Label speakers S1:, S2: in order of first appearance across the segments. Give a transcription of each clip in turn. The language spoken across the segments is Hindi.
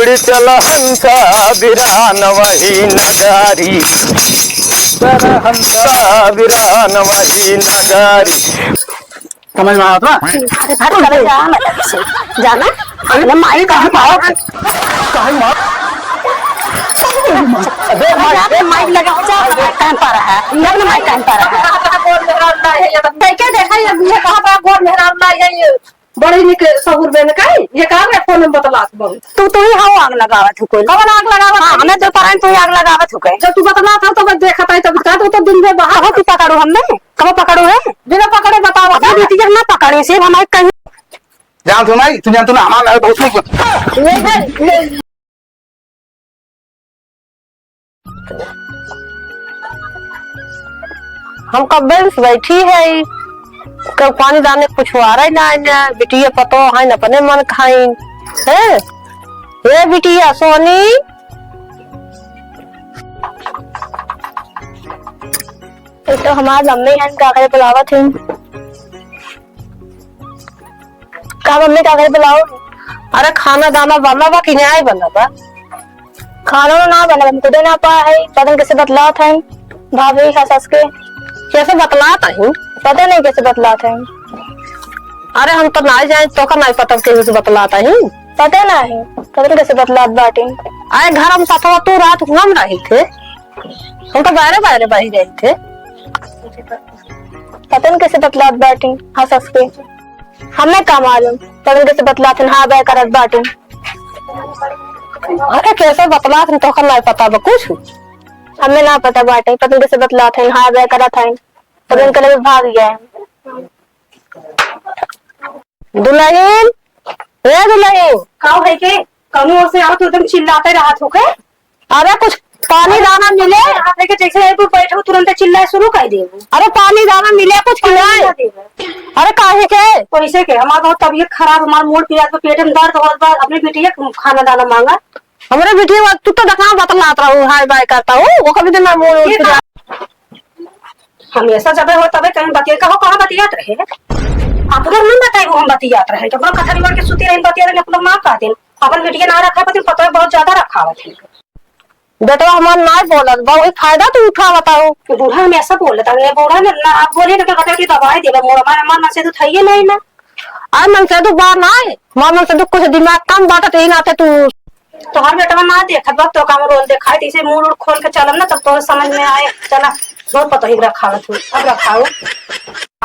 S1: उड़ चल हंसा बिरान वही नगारी, हंसा बिरान वही नगारी। समझ में आता?
S2: अरे जाना अरे माई कहाँ पाओ माइक लगा कहाँ पा रहा है माइक कहाँ पा रहा है क्या देखा ये कहाँ पर गोर मेहरा ये बड़ी निक सबूर में का ये काम है फोन में बतला तू ही हाउ आग लगावत हो कोई कौन आग लगावत हां हमें जो तरह तू आग लगावत हो जब तू बतला था तो मैं देखा था तब का तो दिन में बाहर हो तू पकड़ो हमने कब पकड़ो है बिना पकड़े बताओ बेटी जब ना पकड़े से हमारे कहीं
S1: जान तू जान तू ना हमारा बहुत नहीं
S2: हम कब बैठी है कब पानी डालने कुछ आ रहा है ना बिटिया पतो है न अपने मन खाई है ये बिटिया सोनी तो हमारी मम्मी है का करे बुलावत है का मम्मी का करे बुलाओ अरे खाना दाना बना बा कि नहीं बना बा खाना ना बना हम खुद ना पा है पता कैसे बतलात है भाभी सस के कैसे बतलाता है पता नहीं कैसे बतलाते हैं अरे हम तो ना जाए तो का नहीं पता कैसे बतलाता है पता नहीं पता कैसे बतलात बाटे आए घर हम साथ तो रात हम रहे थे हम तो बाहर बाहर बैठ रहे थे पता नहीं कैसे बतलात बाटे हाँ सस के हमें का मालूम पता कैसे बतलाते हाँ बाय करत बाटे अरे कैसे बतलाते तो का नहीं पता बा कुछ हमें ना पता बाटे पता कैसे बतलाते हाँ बाय करत है तो इनके लिए भाग गया दुल्हन रे दुल्हन काऊ है के कौन से आओ तो एकदम चिल्लाते रात हो के अरे कुछ पानी दाना मिले हाथ लेके जैसे तू बैठो तुरंत चिल्लाए शुरू कर दे अरे पानी दाना मिले कुछ खिलाए अरे काहे के पैसे के हमारा बहुत तबीयत खराब हमारा मूड पिया तो पेट में दर्द हो बार अपनी बेटिया खाना दाना मांगा हमारे बेटिया तू तो देखा बतलाता हूँ हाय बाय करता हूँ वो कभी दिन मूड हमेशा जब हो तबे कहीं बतिया कहो कहाँ बतियात रहे आप लोग नहीं बताए वो हम बतियात रहे जब लोग कथरी मार के सुती रहे बतिया रहे लोग माँ कहते अपन बेटिया ना रखा पति पता है बहुत ज्यादा रखावत है बेटा हमारा ना बोलत बहुत फायदा तो उठा बताओ बूढ़ा हमेशा बोलता है बूढ़ा ना आप बोले ना बता की दवाई देगा मोर हमारा मन से तो थई नहीं ना आ मन से तो बार ना है मन से तो कुछ दिमाग कम बात है ना तू तोहर बेटा ना देखत बा तो काम रोल दिखाई ऐसे मुंह खोल के चलम ना तब तो समझ में आए चला बहुत पता ही रखावत हूँ अब रखाओ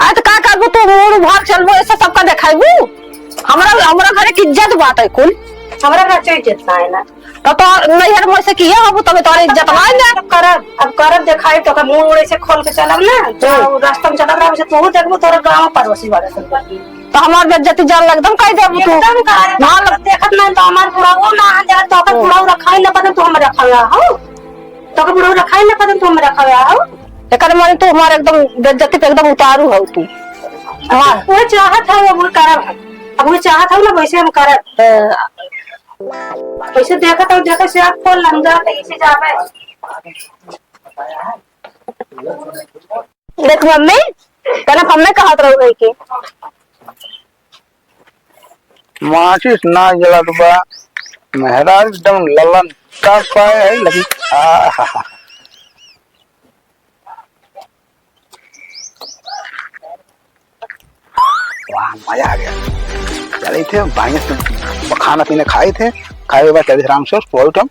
S2: आज का करबो तो मोर भाग चलबो ऐसा सबका देखाइबू हमरा घरे की इज्जत बात है कुल हमरा घर से इज्जत ना है ना तो नैहर में से किया हबू तबे तोरे इज्जत ना है अब करब देखाई तो का मुंह ऐसे खोल के चलब ना जो रास्ता में चलब रहा से तू देखबो तोरे गांव पड़ोसी वाले सब तो हमार बेइज्जती जान लगदम कह देबू तू ना देखत ना तो हमार पूरा वो ना जा तो का पूरा रखाई ना पता तू हम रखाया हो तो का पूरा रखाई ना पता तू हम रखाया हो एकर माने तो हमारे एकदम बेइज्जती पे एकदम उतारू हो तू हां वो चाहत है वो करब अब वो चाहत है ना वैसे हम करब वैसे देखा से आप खोल लम जाते इसे जावे देख मम्मी कहना हमने कहा तो रहो के
S1: माचिस ना जला तो बा मेहरा एकदम ललन का पाए है लगी वाह मजा आ गया चले थे भाई से खाना पीना खाए थे खाए के बाद चले आराम से पहुंच हम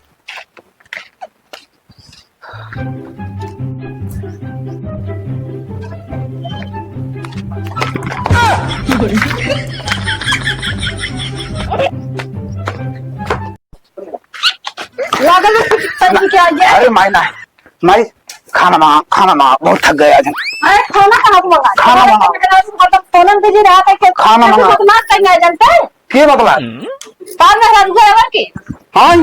S1: अरे माई ना माई खाना मांगा बहुत थक गए आज
S2: अरे खाना कहाँ मंगा
S1: खाना मंगा
S2: मतलब फोन पे जी रहा था कि
S1: खाना मंगा
S2: बकवास करना जानते हैं
S1: के बकवास
S2: पार में रुपए लगा के
S1: हां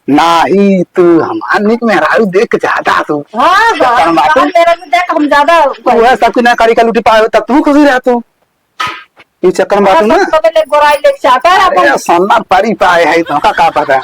S1: नहीं तू हमार निक में रायु देख के चाहता तू
S2: हां मेरा देख हम ज्यादा
S1: वो सब कुछ ना करी का लूटी पाए तब तू खुशी रह तू इस चक्कर में बात ना
S2: पहले गोराई लेके चाहता है
S1: अपन सोना परी पाए है तो का पता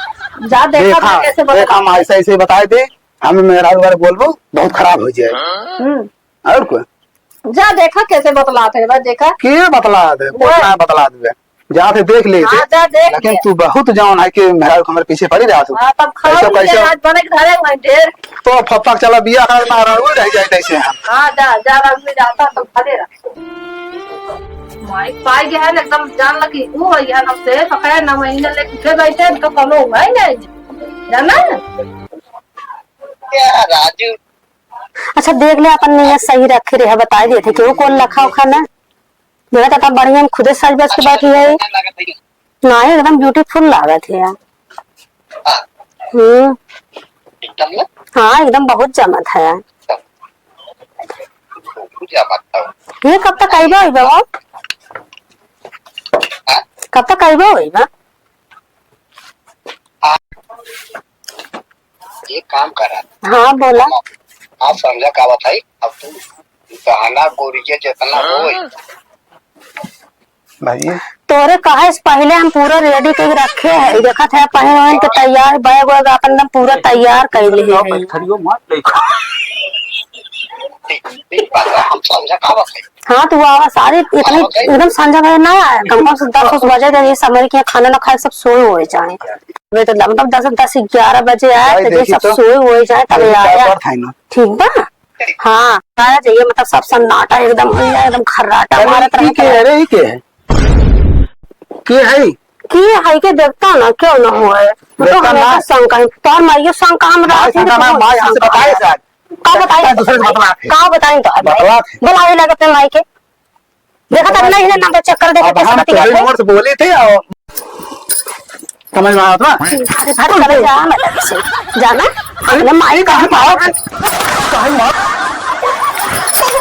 S2: जा देखा कैसे
S1: देखा हम ऐसे बताए थे हमें मेरा बारे बोलबो बहुत खराब हो जाए और कोई
S2: जा देखा कैसे बतलाते है देखा
S1: के बतला दे बोलना बतला दे जा थे देख ले
S2: हाँ, जा देख
S1: लेकिन
S2: ले।
S1: तू बहुत जान है कि मेरा हमारे पीछे पड़ी रहा तू
S2: हाँ, तब खाओ
S1: कैसे
S2: लिए, आज बने के धरे हुए हैं ढेर।
S1: तो फप्पा चला बिया कर मारा वो रह जाए कैसे हम
S2: हाँ, जा जा रंग में जाता तब खड़े रह। माइक पाई गया है ना, एकदम जान लगी वो है यार हमसे पकाया ना महीने लेके उठे बैठे तो कम हुआ ही नहीं जाना
S3: क्या राजू।
S4: अच्छा देख ले अपन ने ये सही रखे रहे बता दिए थे कि वो कौन रखा हो खाना मेरा तो बढ़िया खुदे सज बज के बैठी है ना एकदम ब्यूटीफुल लागत है यार।
S3: एकदम ना
S4: हाँ एकदम बहुत जमत है यार।
S3: पूजा मानता हूँ।
S4: ये कब तक आईबा होई बाबा कब तक आईबा होई बा
S3: ये काम कर रहा
S4: हाँ बोला
S3: आप समझा का बताई अब तू गहना गोरी के जितना हो
S1: भाई
S4: तोरे कहा इस पहले हम पूरा रेडी करके रखे है देखा था पहन वहन के तैयार बैग वैग अपन एकदम पूरा तैयार कर लिए है।
S1: खड़ियो मत ले
S3: हम समझा का बताई।
S4: हाँ तो वो सारे इतने एकदम संजय भाई ना आया कम से 10 बजे तक ये समझ के खाना ना खाए सब सोए हुए जाए वे तो मतलब 10-11 बजे आए तो ये सब सोए हुए जाए तब आया ठीक बा। हाँ आया चाहिए मतलब सब सन्नाटा एकदम हो जाए एकदम खर्राटा भारत रहे
S1: के अरे के है
S4: के देखता ना क्यों ना हुआ है तो हमेशा शंका है तोर माइयो शंका हम का बताई
S1: दूसरे से बतला
S4: का बताई तो बुलावे लगे अपने माई के देखा तब नहीं ना तो चक्कर देखे कैसे बतिया
S1: उम्र से बोले थे और समझ में आता
S4: अरे भाई चले जा मतलब से जाना अपने माई का पाओ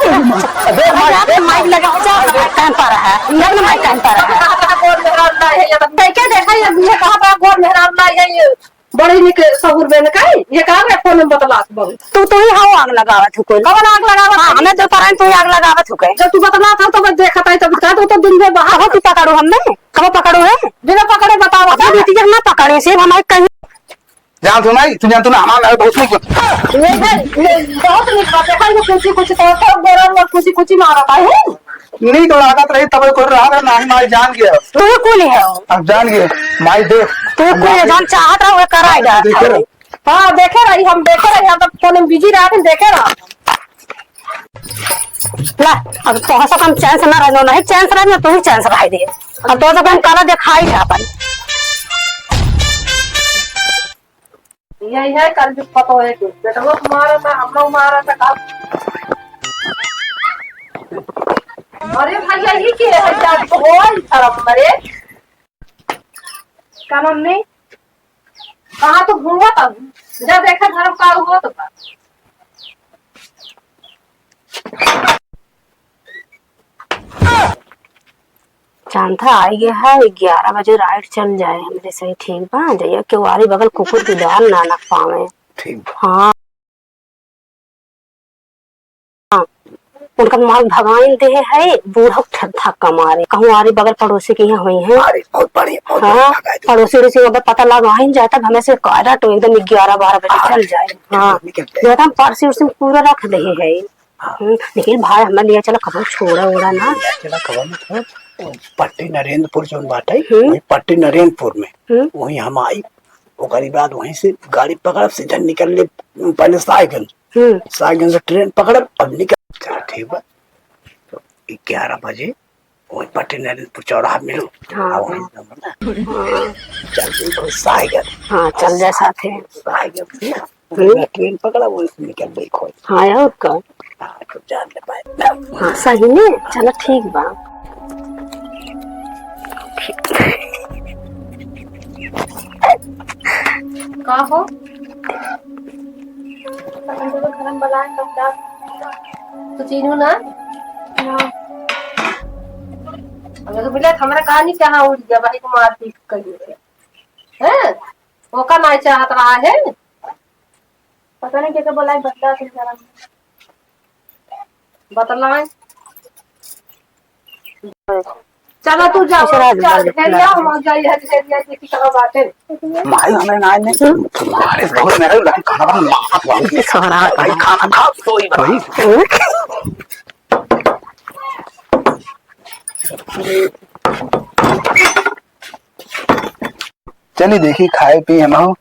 S4: अबे माइक लगा जा टाइम पर है इधर माइक टाइम पर है
S2: देखे देखा ये कहाँ पर गोर मेहराब ना ये बड़ी निक सहूर बेन का ये कहाँ है फोन में बतला
S4: तू ही हाउ आग लगावत हो कोई
S2: कौन आग लगावत
S4: हां हमें तो पर तू आग लगावत हो के
S2: जब तू बतला था तो मैं देखा था तब का तो दिन में बाहर
S4: कब तू पकड़ो हमने कब पकड़ो है
S2: बिना पकड़े बताओ
S4: अपनी बेटी जब ना पकड़े से हमारे कहीं
S1: जान तू नहीं तू जान तू ना हमारा बहुत नहीं
S2: ये बहुत निक बात है कुछ तो गोरा कुछ मारा था है
S1: नहीं तो लागत रही तब कोई रहा ना माई जान गया
S4: तू कौन है
S1: अब जान गए माई देख
S4: तू कौन जान चाहत रहा कराएगा
S2: हाँ देखे रही हम देखे रही हम फोन में बिजी रहा थे देखे रहा
S4: ला अब तो हसा हम चैन से ना रहनो नहीं चैन से रहनो तू ही चैन से रह दे अब तो हम काला दिखाई था अपन
S2: यही है कल जो पता है कि बेटा वो मारा था हम लोग मारा था अरे भाई यही के है जान को होल तरफ मरे क्या मम्मी कहाँ तो घूमा था जब देखा धर्म का हुआ तो
S4: जानता आ गया है 11 बजे राइट चल जाए हमरे सही ठीक बा जाइए केवारी बगल कुकुर की दाल ना नख पावे
S1: ठीक
S4: हाँ उनका माल भगाइन दे है बूढ़ा थक्का मारे कहूँ आरी बगल पड़ोसी के यहाँ हुई है
S1: अरे बहुत बढ़िया
S4: हाँ पड़ोसी उड़ोसी अगर पता लगा ही जाता हमें से कायदा तो एकदम 11-12 बजे चल जाए हाँ ज्यादा हम पारसी उर्सी पूरा रख दे है लेकिन भाई हमें लिया चला कभी छोड़ा उड़ा ना
S1: चला खबर में पट्टी नरेंद्रपुर जो बात है वही पट्टी नरेंद्रपुर में वही हम आई ओकरी बाद वहीं से गाड़ी पकड़ सीधा निकल ले पहले साहिबगंज से ट्रेन पकड़ अब निकल चला ठीक बा तो 11 बजे वही पट्टी नरेंद्रपुर चौराहा मिलो
S4: हाँ
S1: चल साहिबगंज
S4: हाँ चल जाए साथे
S1: साहिबगंज ट्रेन पकड़ा वहीं से निकल गई खोज
S4: हाँ और का
S1: हाँ तो जान ले पाए
S4: हाँ सही ने चलो ठीक बा
S2: का हो गरम बनाए तो चीनू ना अगर तो बिना हमारा कहानी कहाँ उड़ गया भाई को मार दी कहिए हैं वो का नहीं चाहत रहा है पता नहीं क्या बोला बता बतलाए चलो तू जाओ हेलिया हम जाई हेलिया की कहां बात है
S1: माई हमें ना ने तुम्हारे घर में रह खाना बना
S4: सारा
S1: भाई खाना खा सोई भाई चलिए देखी खाए पी हम हो।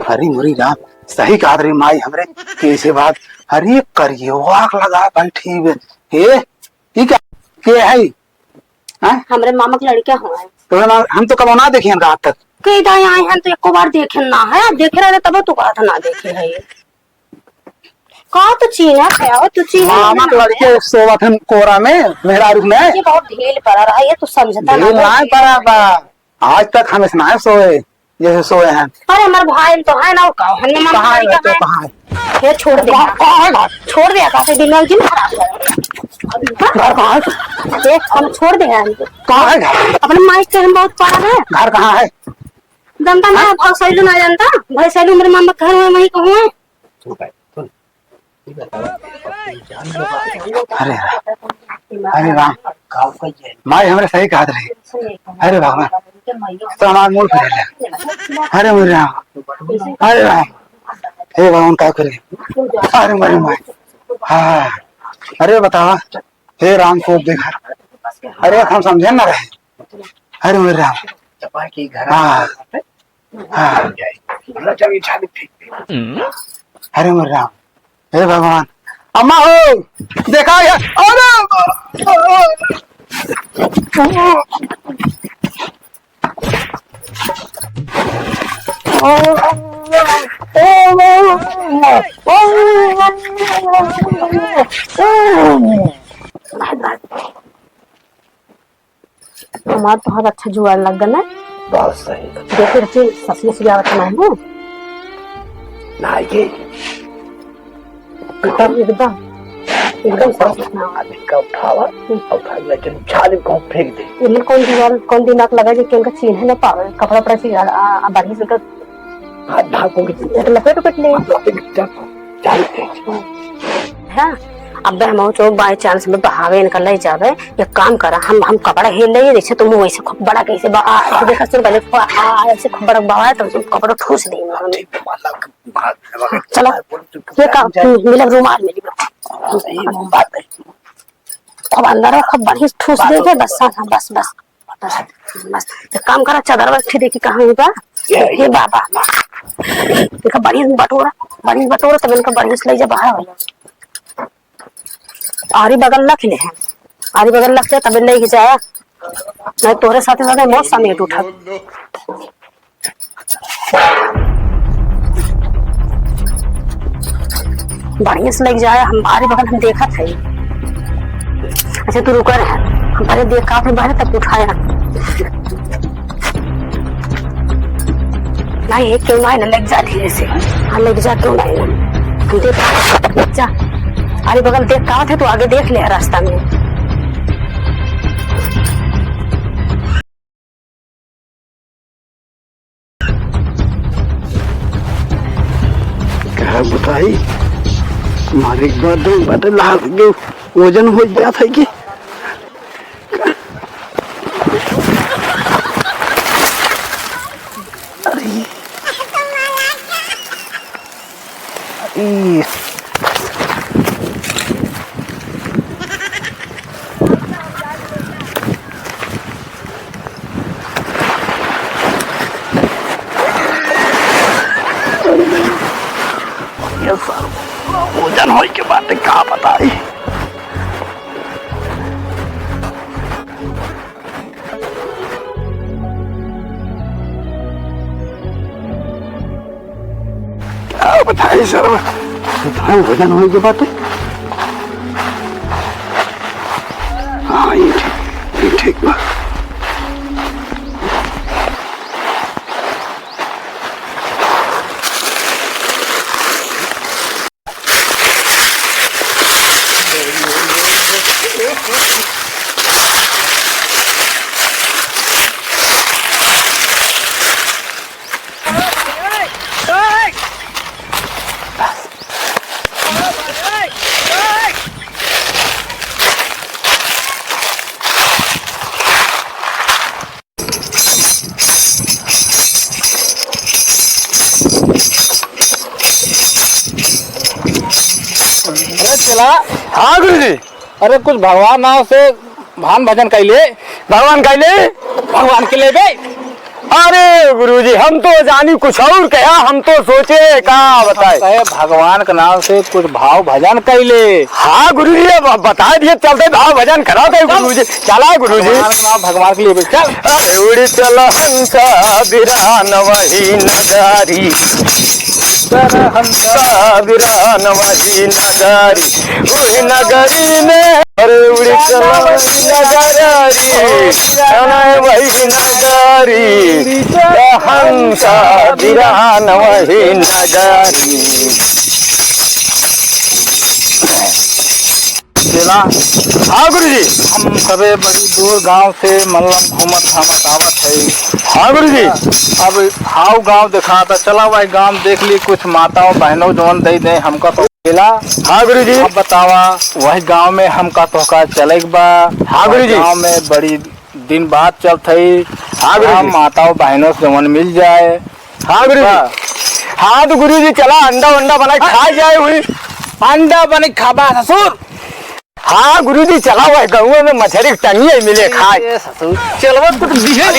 S1: हरी मुरी राम सही कहा रे माई हमरे कैसे बात हरी करिए वाक लगा बैठी हे ठीक है के है हैं
S4: हमरे मामा के लड़के हुए
S1: तो हम तो कब ना देखे रात तक
S4: कई दाई आए हैं तो एको बार देखे ना है देखे रहे तब तो कहा था ना देखे है ये कहा तो चीन है हो तो चीन
S1: मामा के लड़के सोवत हम कोरा में मेहरा रूप में
S4: ये बहुत ढील पड़ा रहा है ये तो समझता ना
S1: ना पड़ा बा आज तक हमें सुना है सोए ये सोए हैं
S4: अरे हमारे भाई तो है ना कहा हमने मामा
S1: कहाँ है तो
S4: है
S1: कहाँ है
S4: ये छोड़ दे छोड़ दिया काफी दिमाग जी खराब
S1: घर कहाँ है
S4: देख हम छोड़ दे
S1: कहाँ है घर
S4: अपने माइक से हम बहुत पारा है
S1: घर कहाँ है
S4: जनता ना भाई सैलू ना जानता भाई सैलू मेरे मामा घर में वही कहूँ है
S1: अरे अरे राम माई हमरे सही कहा रही अरे भगवान तो हमारे मूल फिर ले अरे मेरे राम अरे राम हे भगवान क्या करे अरे मेरी माई हाँ अरे बतावा हे राम को देखा अरे हम समझे ना रहे अरे मेरे राम हाँ हाँ अरे मेरे राम हे भगवान अम्मा हो देखा यार
S4: हमारा तो बहुत अच्छा जुगाड़ लग गया ना
S1: बहुत सही
S4: देखो रची ससुर से आवत ना है
S1: ना ये
S4: एकदम एकदम साफ ना
S1: का उठावा और घर में जब छाली को फेंक दे
S4: इनमें कौन दिमाग लगा जो कि उनका चीन है ना पावे कपड़ा पर से बढ़िया से कर
S1: हाथ भागों की
S4: लपेट लपेट ले
S1: छाली फेंक
S4: हां अब हम चौक बाय चांस में बहावे निकल ले जावे ये काम करा हम कपड़ा हिल ले जैसे तुम वैसे खूब बड़ा कैसे देखा सुन पहले ऐसे खूब बड़ा बावा तो कपड़ा ठूस दे चलो ये काम मिला रुमाल मिली
S1: बात है
S4: खूब अंदर खूब बढ़िया ठूस दे के बस बस बस बस बस ये काम करा चादर बैठी देखी कहाँ बा ये बाबा देखा बढ़िया बटोरा तब इनका बढ़िया से ले जा बाहर आरी बगल रख ले हैं आरी बगल रख ले तब ले के जाया नहीं तोरे साथे साथे बहुत समेट उठा बढ़िया से लेके जाया हम आरी बगल हम देखा था अच्छा तू रुका रहा हम पहले देखा फिर बाहर तब उठाया नहीं एक क्यों नहीं लग जा धीरे से हाँ लग जा क्यों नहीं हम देख जा आगे बगल देख कहा थे तो आगे देख ले रास्ता में
S1: क्या बताई हमारे गर्दन बटे लाल के वजन हो गया था कि वजन हो के बात क्या बताई क्या बताई सर वजन हो के बात हाँ ये ठीक बा
S5: चला।
S6: हाँ गुरुजी।
S5: अरे कुछ भगवान नाम से भान भजन कैले।
S6: भगवान कैले
S5: भगवान के ले गए।
S6: अरे गुरुजी हम तो जानी कुछ और कहा, हम तो सोचे कहा बताए
S5: कहे भगवान के नाम से कुछ भाव भजन कैले।
S6: हाँ गुरुजी अब बता दिए चलते भाव भजन करा दे गुरुजी। चला गुरुजी
S5: भगवान के लिए चल।
S6: अरे उड़ी चल हंसा बिरान वही नगारी, हंसा बिरान वही नगारी, वही नगरी में अरे उड़ी चल नगारी वही नगारी, हंसा बिरान वही नगारी।
S5: चला।
S6: हाँ गुरुजी।
S5: हम सबे बड़ी दूर गांव से मतलब घूमत आवत है।
S6: हाँ गुरुजी।
S5: अब हाउ गांव देखा था, चला भाई गांव देख ली, कुछ माताओं बहनों जवन दे दे हमका तो मिला।
S6: हाँ गुरुजी।
S5: अब बतावा वही गांव में हमका तो का चले बा।
S6: हाँ गुरुजी।
S5: गांव में बड़ी दिन बाद चलत है।
S6: हाँ गुरुजी।
S5: माताओं बहनों से जवन मिल जाए।
S6: हाँ गुरुजी। हाँ तो गुरुजी चला अंडा वंडा बना खा जाए हुई।
S5: अंडा बने खाबा ससुर।
S6: हाँ गुरुजी चला हुआ है गाँव में मछली टंगी मिले खाए।
S5: चलवा कुछ जब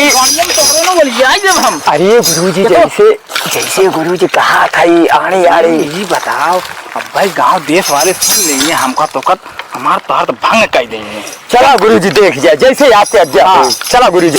S5: हम।
S6: अरे गुरुजी जैसे जैसे गुरुजी कहा था ये आने आड़े
S5: यही बताओ। अब भाई गांव देश वाले सुन लेंगे हमका तो कत हमार तोहर तो भंग कर देंगे।
S6: चला गुरुजी देख जाए जैसे आपके अज्ञा हो। चला गुरुजी।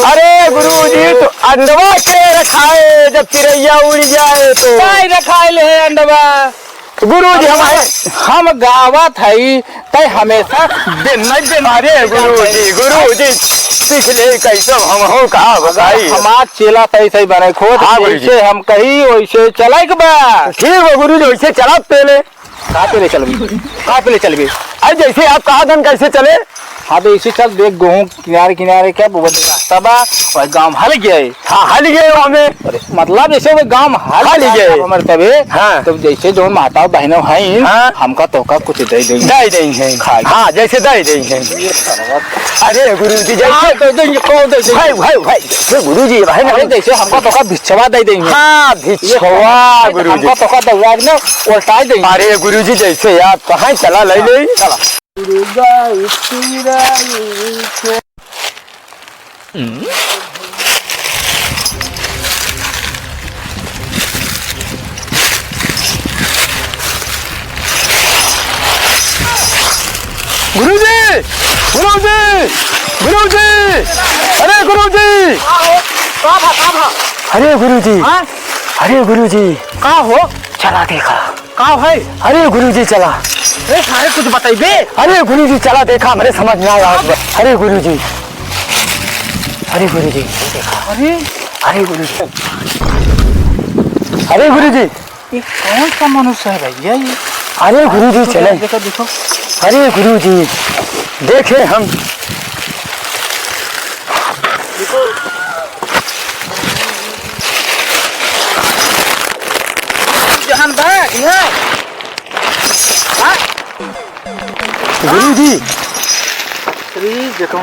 S6: अरे गुरुजी तो अंडवा के रखाए जब चिड़ैया उड़ जाए तो
S5: रखाए ले अंडवा।
S6: गुरुजी हमारे
S5: हम गावत है तय हमेशा
S6: अरे गुरुजी गुरुजी सीख ले कैसे हम हो कहा बताई
S5: हमार चेला पैसे बने खोद।
S6: हाँ,
S5: जैसे हम कही वैसे चले के बा।
S6: ठीक है गुरुजी वैसे चला पहले
S5: कहाँ पे ले चलबी।
S6: अरे जैसे आप कहा धन कैसे चले।
S5: हाँ तो इसी चल देख गेहूँ किनारे किनारे क्या रास्ता बा वही गाँव हल गए।
S6: हाँ हल गए हमें
S5: मतलब जैसे वो गाँव हल
S6: गए
S5: हमारे तबे।
S6: हाँ
S5: तो जैसे जो माता बहनों हैं
S6: हाँ
S5: हमका तो का कुछ दे देंगे।
S6: हाँ जैसे दे देंगे। अरे गुरुजी जैसे
S5: दे देंगे
S6: भाई गुरुजी भाई
S5: जैसे हमका तो का भिक्षवा दे देंगे।
S6: हाँ भिक्षवा गुरुजी
S5: हमका तो का दवाज ना उल्टा देंगे।
S6: अरे गुरुजी जैसे आप कहाँ चला ले ले चला। गुरुजी गुरुजी गुरुजी अरे गुरुजी अरे गुरुजी अरे गुरुजी
S5: कहाँ हो
S6: चला देखा
S5: कहाँ है।
S6: अरे गुरुजी चला।
S5: अरे सारे कुछ बताइए।
S6: अरे गुरुजी चला देखा मेरे समझ में आया। अरे गुरुजी अरे गुरुजी देखा।
S5: अरे
S6: अरे गुरुजी अरे गुरुजी
S5: ये कौन सा मनुष्य है भैया ये।
S6: अरे गुरुजी चले।
S5: देखो देखो।
S6: अरे गुरुजी देखे हम गुरुजी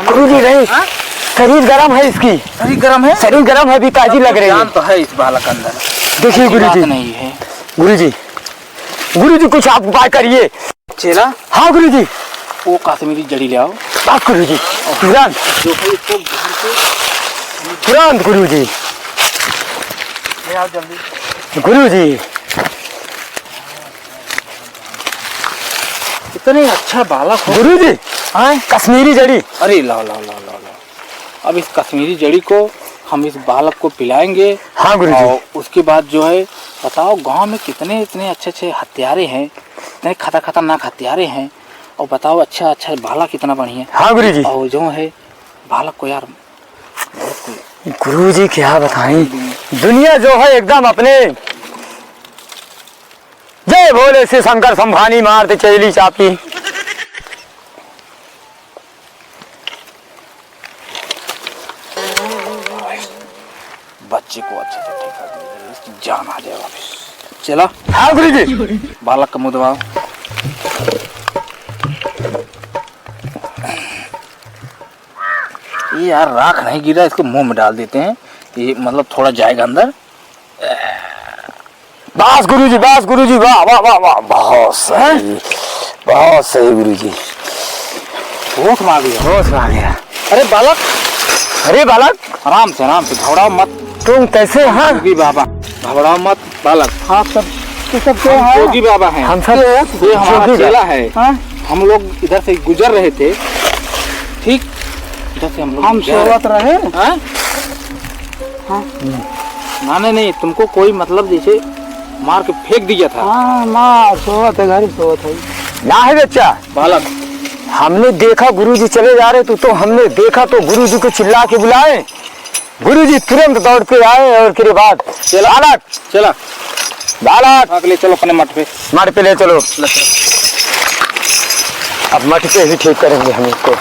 S6: गुरुजी नहीं शरीर गर्म है इसकी।
S5: शरीर गर्म है।
S6: शरीर गर्म है अभी ताजी लग रही है।
S5: जान तो है इस बालक अंदर।
S6: देखिए गुरुजी
S5: नहीं है।
S6: गुरुजी गुरुजी कुछ आप उपाय करिए।
S5: चेला
S6: हाँ गुरुजी
S5: वो कश्मीरी जड़ी ले आओ।
S6: बात गुरुजी तुरंत तुरंत गुरुजी
S5: ले आओ जल्दी।
S6: गुरुजी
S5: इतने अच्छा बालक हो।
S6: गुरुजी हाँ कश्मीरी जड़ी।
S5: अरे लाओ लाओ लाओ लाओ लाओ। अब इस कश्मीरी जड़ी को हम इस बालक को पिलाएंगे।
S6: हाँ गुरुजी।
S5: और उसके बाद जो है बताओ गांव में कितने इतने अच्छे अच्छे हथियारे हैं, इतने खतरनाक हथियारे हैं। और बताओ अच्छा अच्छा बालक कितना बढ़िया।
S6: हाँ गुरुजी।
S5: और जो है बालक को यार
S6: गुरुजी क्या बताएं दुनिया जो है एकदम अपने जय भोले से शंकर संभानी मारते चैली चापी।
S5: बच्चे को अच्छे से ठीक कर दीजिए, जान आ जाए वापिस। चला।
S6: हाँ गुरुजी।
S5: बालक का मुँह दबाओ। ये यार राख नहीं गिरा, इसको मुंह में डाल देते हैं। ये मतलब थोड़ा जाएगा अंदर।
S6: बस गुरुजी, बस गुरुजी, वाह वाह वाह वाह, बहुत सही, बहुत सही गुरुजी।
S5: होश में आ गया।
S6: होश में आ गया।
S5: अरे बालक,
S6: अरे बालक,
S5: आराम से घबराओ मत।
S6: तुम कैसे? हाँ
S5: योगी बाबा, घबराओ मत बालक।
S6: हाँ सब
S5: योगी बाबा हैं।
S6: हम सब
S5: ये हमारा
S6: योगी
S5: चेला
S6: बाबा।
S5: है।
S6: हाँ?
S5: हम लोग इधर से गुजर रहे थे, ठीक, इधर से हम लोग
S6: सोवत रहे।
S5: हाँ? माने नहीं, तुमको कोई मतलब जैसे मार के फेंक दिया था।
S6: हाँ माँ सोवत है, घर सोवत है ना है बच्चा।
S5: बालक,
S6: हमने देखा गुरुजी चले जा रहे तो हमने देखा तो गुरुजी को चिल्ला के बुलाए। गुरुजी तुरंत दौड़ के आए और फिर बाद बालक,
S5: चला
S6: बालक
S5: भाग ले, चलो अपने मठ पे।
S6: मठ पे ले चलो। अब मठ पे ही ठीक करेंगे हम इसको।